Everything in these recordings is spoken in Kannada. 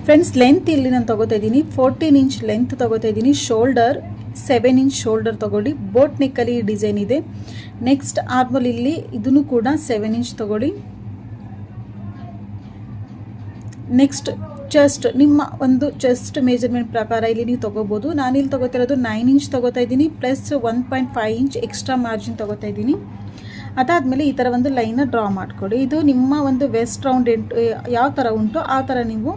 ಫ್ರೆಂಡ್ಸ್, ಲೆಂತ್ ಇಲ್ಲಿ ನಾನು ತೊಗೋತಾ ಇದ್ದೀನಿ 14 ಇಂಚ್ ಲೆಂತ್ ತೊಗೋತಾ ಇದ್ದೀನಿ. ಶೋಲ್ಡರ್ 7 ಇಂಚ್ ಶೋಲ್ಡರ್ ತೊಗೊಳ್ಳಿ. ಬೋಟ್ ನೆಕ್ಕಲ್ಲಿ ಡಿಸೈನ್ ಇದೆ. ನೆಕ್ಸ್ಟ್ ಆರ್ಮಲ್ ಇಲ್ಲಿ ಇದನ್ನು ಕೂಡ 7 ಇಂಚ್ ತೊಗೊಳ್ಳಿ. ನೆಕ್ಸ್ಟ್ ಚೆಸ್ಟ್, ನಿಮ್ಮ ಒಂದು ಚೆಸ್ಟ್ ಮೆಜರ್ಮೆಂಟ್ ಪ್ರಕಾರ ಇಲ್ಲಿ ನೀವು ತೊಗೋಬೋದು. ನಾನಿಲ್ಲಿ ತೊಗೋತಿರೋದು 9 ಇಂಚ್ ತೊಗೋತಾ ಇದ್ದೀನಿ, ಪ್ಲಸ್ 1.5 ಇಂಚ್ ಎಕ್ಸ್ಟ್ರಾ ಮಾರ್ಜಿನ್ ತೊಗೋತಾ ಇದ್ದೀನಿ. ಅದಾದಮೇಲೆ ಈ ಥರ ಒಂದು ಲೈನ ಡ್ರಾ ಮಾಡ್ಕೊಳ್ಳಿ. ಇದು ನಿಮ್ಮ ಒಂದು ವೆಸ್ಟ್ ರೌಂಡ್ ಯಾವ ಥರ ಉಂಟು ಆ ಥರ ನೀವು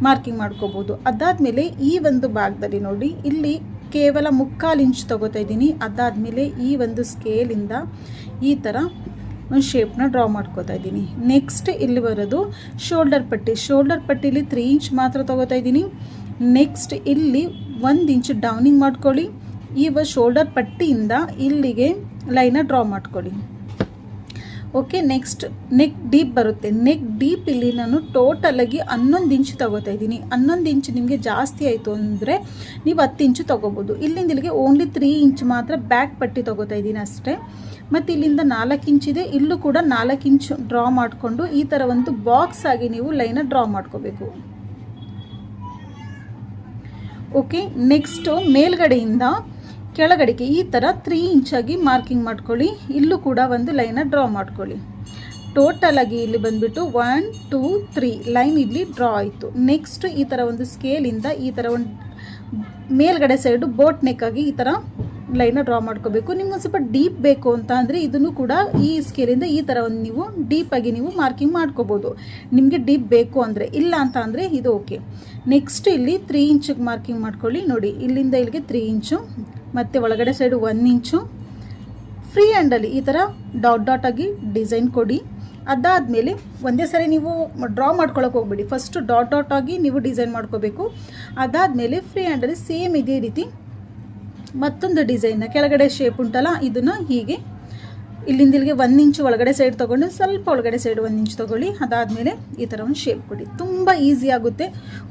ಮಾರ್ಕಿಂಗ್ ಮಾಡ್ಕೋಬೋದು. ಅದಾದಮೇಲೆ ಈ ಒಂದು ಭಾಗದಲ್ಲಿ ನೋಡಿ, ಇಲ್ಲಿ ಕೇವಲ 3/4 ಇಂಚ್ ತೊಗೋತಾ ಇದ್ದೀನಿ. ಅದಾದಮೇಲೆ ಈ ಒಂದು ಸ್ಕೇಲಿಂದ ಈ ಥರ ಒಂದು ಶೇಪ್ನ ಡ್ರಾ ಮಾಡ್ಕೋತಾ ಇದ್ದೀನಿ. ನೆಕ್ಸ್ಟ್ ಇಲ್ಲಿ ಬರೋದು ಶೋಲ್ಡರ್ ಪಟ್ಟಿ. ಶೋಲ್ಡರ್ ಪಟ್ಟಿಲಿ 3 ಇಂಚ್ ಮಾತ್ರ ತೊಗೋತಾ ಇದ್ದೀನಿ. ನೆಕ್ಸ್ಟ್ ಇಲ್ಲಿ 1 ಇಂಚ್ ಡೌನಿಂಗ್ ಮಾಡ್ಕೊಳ್ಳಿ. ಈ ಶೋಲ್ಡರ್ ಪಟ್ಟಿಯಿಂದ ಇಲ್ಲಿಗೆ ಲೈನ ಡ್ರಾ ಮಾಡ್ಕೊಳ್ಳಿ. ಓಕೆ, ನೆಕ್ಸ್ಟ್ ನೆಕ್ ಡೀಪ್ ಬರುತ್ತೆ. ನೆಕ್ ಡೀಪ್ ಇಲ್ಲಿ ನಾನು ಟೋಟಲಾಗಿ 11 ಇಂಚ್ ತೊಗೋತಾ ಇದ್ದೀನಿ. 11 ಇಂಚ್ ನಿಮಗೆ ಜಾಸ್ತಿ ಆಯಿತು ಅಂದರೆ ನೀವು 10 ಇಂಚು ತೊಗೋಬೋದು. ಇಲ್ಲಿಂದ ಇಲ್ಲಿಗೆ ಓನ್ಲಿ 3 ಇಂಚ್ ಮಾತ್ರ ಬ್ಯಾಕ್ ಪಟ್ಟಿ ತೊಗೋತಾ ಇದ್ದೀನಿ ಅಷ್ಟೇ. ಮತ್ತು ಇಲ್ಲಿಂದ 4 ಇಂಚ್ ಇದೆ, ಇಲ್ಲೂ ಕೂಡ 4 ಇಂಚ್ ಡ್ರಾ ಮಾಡಿಕೊಂಡು ಈ ಥರ ಒಂದು ಬಾಕ್ಸ್ ಆಗಿ ನೀವು ಲೈನ ಡ್ರಾ ಮಾಡ್ಕೋಬೇಕು. ಓಕೆ, ನೆಕ್ಸ್ಟು ಮೇಲ್ಗಡೆಯಿಂದ ಕೆಳಗಡೆಗೆ ಈ ಥರ 3 ಇಂಚಾಗಿ ಮಾರ್ಕಿಂಗ್ ಮಾಡ್ಕೊಳ್ಳಿ. ಇಲ್ಲೂ ಕೂಡ ಒಂದು ಲೈನ ಡ್ರಾ ಮಾಡ್ಕೊಳ್ಳಿ. ಟೋಟಲಾಗಿ ಇಲ್ಲಿ ಬಂದುಬಿಟ್ಟು 1 2 3 ಲೈನ್ ಇಲ್ಲಿ ಡ್ರಾ ಆಯಿತು. ನೆಕ್ಸ್ಟ್ ಈ ಥರ ಒಂದು ಸ್ಕೇಲಿಂದ ಈ ಥರ ಒಂದು ಮೇಲ್ಗಡೆ ಸೈಡು ಬೋಟ್ ನೆಕ್ಕಾಗಿ ಈ ಥರ ಲೈನ ಡ್ರಾ ಮಾಡ್ಕೋಬೇಕು. ನಿಮ್ಗೆ ಒಂದು ಸ್ವಲ್ಪ ಡೀಪ್ ಬೇಕು ಅಂತ ಅಂದರೆ ಇದನ್ನು ಕೂಡ ಈ ಸ್ಕೇಲಿಂದ ಈ ಥರ ಒಂದು ನೀವು ಡೀಪಾಗಿ ನೀವು ಮಾರ್ಕಿಂಗ್ ಮಾಡ್ಕೋಬೋದು, ನಿಮಗೆ ಡೀಪ್ ಬೇಕು ಅಂದರೆ. ಇಲ್ಲ ಅಂತ ಅಂದರೆ ಇದು ಓಕೆ. ನೆಕ್ಸ್ಟ್ ಇಲ್ಲಿ 3 ಇಂಚಿಗೆ ಮಾರ್ಕಿಂಗ್ ಮಾಡ್ಕೊಳ್ಳಿ. ನೋಡಿ, ಇಲ್ಲಿಂದ ಇಲ್ಲಿಗೆ 3 ಇಂಚು ಮತ್ತು ಒಳಗಡೆ ಸೈಡು 1 ಇಂಚು. ಫ್ರೀ ಹ್ಯಾಂಡಲ್ಲಿ ಈ ಥರ ಡಾಟ್ ಡಾಟ್ ಆಗಿ ಡಿಸೈನ್ ಕೊಡಿ. ಅದಾದಮೇಲೆ ಒಂದೇ ಸರಿ ನೀವು ಡ್ರಾ ಮಾಡ್ಕೊಳ್ಳೋಕೆ ಹೋಗ್ಬೇಡಿ, ಫಸ್ಟ್ ಡಾಟ್ ಡಾಟ್ ಆಗಿ ನೀವು ಡಿಸೈನ್ ಮಾಡ್ಕೋಬೇಕು. ಅದಾದಮೇಲೆ ಫ್ರೀ ಹ್ಯಾಂಡಲ್ಲಿ ಸೇಮ್ ಇದೇ ರೀತಿ ಮತ್ತೊಂದು ಡಿಸೈನ್ನ ಕೆಳಗಡೆ ಶೇಪ್ ಉಂಟಲ್ಲ ಇದನ್ನು ಹೀಗೆ ಇಲ್ಲಿಂದ ಇಲ್ಲಿಗೆ 1 ಇಂಚು ಒಳಗಡೆ ಸೈಡ್ ತೊಗೊಂಡು ಸ್ವಲ್ಪ ಒಳಗಡೆ ಸೈಡ್ 1 ಇಂಚ್ ತೊಗೊಳ್ಳಿ. ಅದಾದಮೇಲೆ ಈ ಥರ ಒಂದು ಶೇಪ್ ಕೊಡಿ. ತುಂಬ ಈಸಿ ಆಗುತ್ತೆ.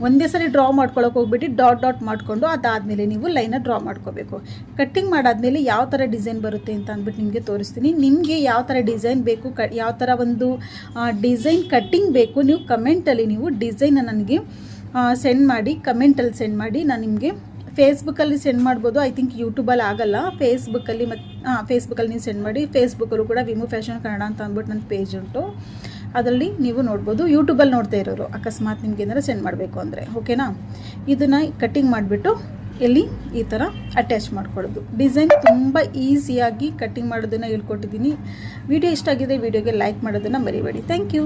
ಒಂದೇ ಸರಿ ಡ್ರಾ ಮಾಡ್ಕೊಳ್ಳೋಕೆ ಹೋಗ್ಬಿಟ್ಟು ಡಾಟ್ ಡಾಟ್ ಮಾಡಿಕೊಂಡು ಅದಾದಮೇಲೆ ನೀವು ಲೈನ ಡ್ರಾ ಮಾಡ್ಕೋಬೇಕು. ಕಟ್ಟಿಂಗ್ ಮಾಡಾದಮೇಲೆ ಯಾವ ಥರ ಡಿಸೈನ್ ಬರುತ್ತೆ ಅಂತ ಅಂದ್ಬಿಟ್ಟು ನಿಮಗೆ ತೋರಿಸ್ತೀನಿ. ನಿಮಗೆ ಯಾವ ಥರ ಡಿಸೈನ್ ಬೇಕು, ಯಾವ ಥರ ಒಂದು ಡಿಸೈನ್ ಕಟ್ಟಿಂಗ್ ಬೇಕು, ನೀವು ಕಮೆಂಟಲ್ಲಿ ನೀವು ಡಿಸೈನ ನನಗೆ ಸೆಂಡ್ ಮಾಡಿ, ಕಮೆಂಟಲ್ಲಿ ಸೆಂಡ್ ಮಾಡಿ. ನಾನು ನಿಮಗೆ ಫೇಸ್ಬುಕ್ಕಲ್ಲಿ ಸೆಂಡ್ ಮಾಡ್ಬೋದು. ಐ ಥಿಂಕ್ ಯೂಟ್ಯೂಬಲ್ಲಿ ಆಗಲ್ಲ, ಫೇಸ್ಬುಕ್ಕಲ್ಲಿ ಫೇಸ್ಬುಕ್ಕಲ್ಲಿ ನೀವು ಸೆಂಡ್ ಮಾಡಿ. ಫೇಸ್ಬುಕ್ಕಲ್ಲೂ ಕೂಡ ವಿಮು ಫ್ಯಾಷನ್ ಕನ್ನಡ ಅಂತ ಅಂದ್ಬಿಟ್ಟು ನನ್ನ ಪೇಜ್ ಉಂಟು, ಅದರಲ್ಲಿ ನೀವು ನೋಡ್ಬೋದು. ಯೂಟ್ಯೂಬಲ್ಲಿ ನೋಡ್ತಾ ಇರೋರು ಅಕಸ್ಮಾತ್ ನಿಮ್ಗೆ ಏನಾರು ಸೆಂಡ್ ಮಾಡಬೇಕು ಅಂದರೆ ಓಕೆನಾ. ಇದನ್ನು ಕಟ್ಟಿಂಗ್ ಮಾಡಿಬಿಟ್ಟು ಇಲ್ಲಿ ಈ ಥರ ಅಟ್ಯಾಚ್ ಮಾಡ್ಕೊಳ್ಳೋದು. ಡಿಸೈನ್ ತುಂಬ ಈಸಿಯಾಗಿ ಕಟ್ಟಿಂಗ್ ಮಾಡೋದನ್ನು ಹೇಳ್ಕೊಟ್ಟಿದ್ದೀನಿ. ವಿಡಿಯೋ ಇಷ್ಟ ಆಗಿದೆ, ವಿಡಿಯೋಗೆ ಲೈಕ್ ಮಾಡೋದನ್ನು ಮರಿಬೇಡಿ. Thank you.